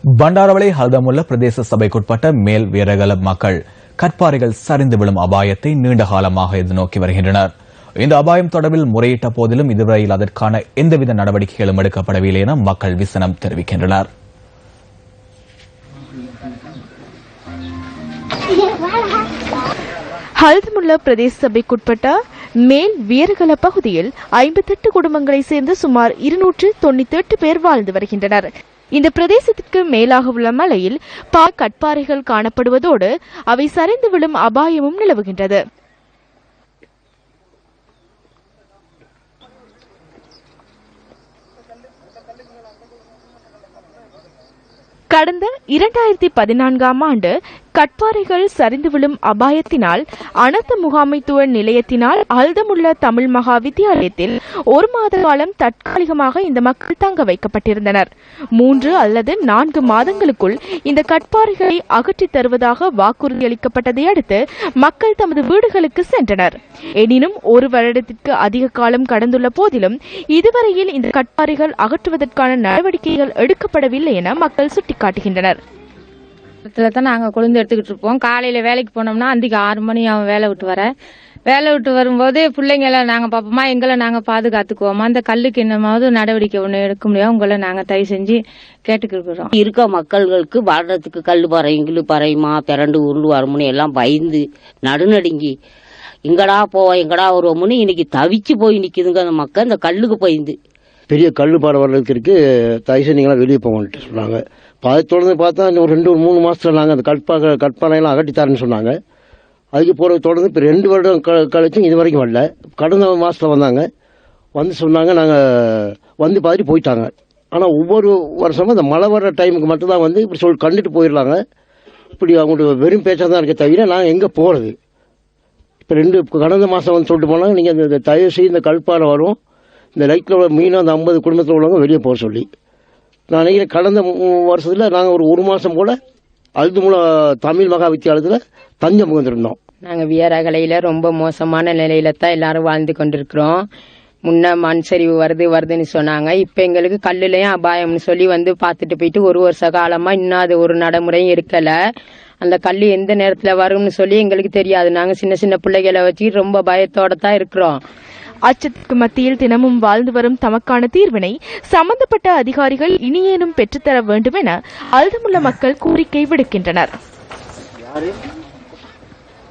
பண்டாரவளை ஹல்தமுல்ல பிரதேச சபைக்குட்பட்ட மேல் வீரகல மக்கள் கற்பாறைகள் சரிந்து விழும் அபாயத்தை நீண்ட காலமாக எதிர்நோக்கி வருகின்றனர். இந்த அபாயம் தொடர்பில் முறையிட்ட போதிலும் இதுவரையில் அதற்கான எந்தவித நடவடிக்கைகளும் எடுக்கப்படவில்லை என மக்கள் விசனம் தெரிவிக்கின்றனர். ஹல்தமுல்ல பிரதேச சபைக்குட்பட்ட மேல் வீரகல பகுதியில் 58 குடும்பங்களைச் சேர்ந்து சுமார் 298 பேர் வாழ்ந்து வருகின்றனர். இந்த பிரதேசத்திற்கு மேலாக உள்ள மலையில் கற்பாறைகள் காணப்படுவதோடு அவை சரிந்து விழும் அபாயமும் நிலவுகின்றது. கடந்த 2014ஆம் ஆண்டு கற்பாறைகள் சரிந்து விழும் அபாயத்தினால் அனர்த்த முகாமைத்துவ நிலையத்தினால் ஹல்தமுல்ல தமிழ் மகா வித்தியாலயத்தில் 1 மாத காலம் தற்காலிகமாக இந்த மக்கள் தங்க வைக்கப்பட்டிருந்தனர். 3 அல்லது 4 மாதங்களுக்குள் இந்த கற்பாறைகளை அகற்றித் தருவதாக வாக்குறுதி அளிக்கப்பட்டதை அடுத்து மக்கள் தமது வீடுகளுக்கு சென்றனர். எனினும் 1 வருடத்திற்கு அதிக காலம் கடந்துள்ள போதிலும் இதுவரையில் இந்த கற்பாறைகள் அகற்றுவதற்கான நடவடிக்கைகள் எடுக்கப்படவில்லை என மக்கள் சுட்டிக்காட்டுகின்றனர். தான் நாங்கள் கொழுந்து எடுத்துக்கிட்டு இருப்போம். காலையில் வேலைக்கு போனோம்னா அன்றைக்கி 6 மணி அவன் வேலை விட்டு வரும்போது பிள்ளைங்களை நாங்கள் பார்ப்போமா, எங்களை நாங்கள் பாதுகாத்துக்குவோமா, அந்த கல்லுக்கு என்னமாவது நடவடிக்கை ஒன்று எடுக்க முடியாது, உங்களை நாங்கள் தயவு செஞ்சு கேட்டுக்கிறோம். இருக்க மக்கள்களுக்கு வாழ்றதுக்கு கல் பாறை இங்கிலு பாறைமா திரண்டு உருண்டு வருமுன்னு எல்லாம் பயந்து நடுநடுங்கி எங்கடா போவோம் எங்கடா வருவோம்னு இன்னைக்கு தவிச்சு போய் நிற்கிதுங்க அந்த மக்கள். இந்த கல்லுக்கு பயந்து பெரிய கல் பாறை வர்றதுக்கு தயவுசெய்து நீங்களாம் வெளியே போங்கன்ட்டு சொன்னாங்க. அதை தொடர்ந்து பார்த்தா ஒரு 2-3 மாதத்தில் நாங்கள் அந்த கற்பாறையெல்லாம் அகட்டித்தாருன்னு சொன்னாங்க. அதுக்கு போகிற தொடர்ந்து இப்போ 2 வருடம் கழிச்சும் இது வரைக்கும் வரல. கடந்த மாதத்தில் வந்தாங்க, வந்து சொன்னாங்க நாங்கள் வந்து பார்த்துட்டு போயிட்டாங்க. ஆனால் ஒவ்வொரு வருஷமும் அந்த மழை வர்ற டைமுக்கு மட்டும்தான் வந்து இப்படி கண்டுட்டு போயிடலாங்க. இப்படி அவங்களுக்கு வெறும் பேச்சாக தான் இருக்க தவிர நாங்கள் எங்கே போகிறது. இப்போ கடந்த மாதம் வந்து சொல்லிட்டு போனாங்க, நீங்கள் இந்த தயவு செய்து இந்த கல்பாறை வரும், இந்த லைட்டில் உள்ள மீனும் அந்த 50 குடும்பத்தில் உள்ளவங்க வெளியே போக சொல்லி. நான் நினைக்கிறேன் கடந்த வருஷத்தில் நாங்கள் ஒரு மாதம் போல் ஹல்தமுல்ல தமிழ் மகா வித்தியாலயத்தில் தஞ்சம் புகுந்திருந்தோம். நாங்கள் வீரகலையில் ரொம்ப மோசமான நிலையில தான் எல்லாரும் வாழ்ந்து கொண்டிருக்கிறோம். முன்ன மண் சரிவு வருதுன்னு சொன்னாங்க. இப்போ எங்களுக்கு கல்லுலையும் அபாயம்னு சொல்லி வந்து பார்த்துட்டு போயிட்டு 1 வருஷ காலமாக இன்னும் அது ஒரு நடைமுறையும் இருக்கலை. அந்த கல் எந்த நேரத்தில் வரும்னு சொல்லி எங்களுக்கு தெரியாது. நாங்கள் சின்ன பிள்ளைகளை வச்சு ரொம்ப பயத்தோட தான் இருக்கிறோம். அச்சத்துக்கு மத்தியில் தினமும் வாழ்ந்து வரும் தமக்கான தீர்வினை சம்பந்தப்பட்ட அதிகாரிகள் இனியேனும் பெற்றுத்தர வேண்டும் என ஹல்தமுல்ல மக்கள் கோரிக்கை விடுக்கின்றனர்.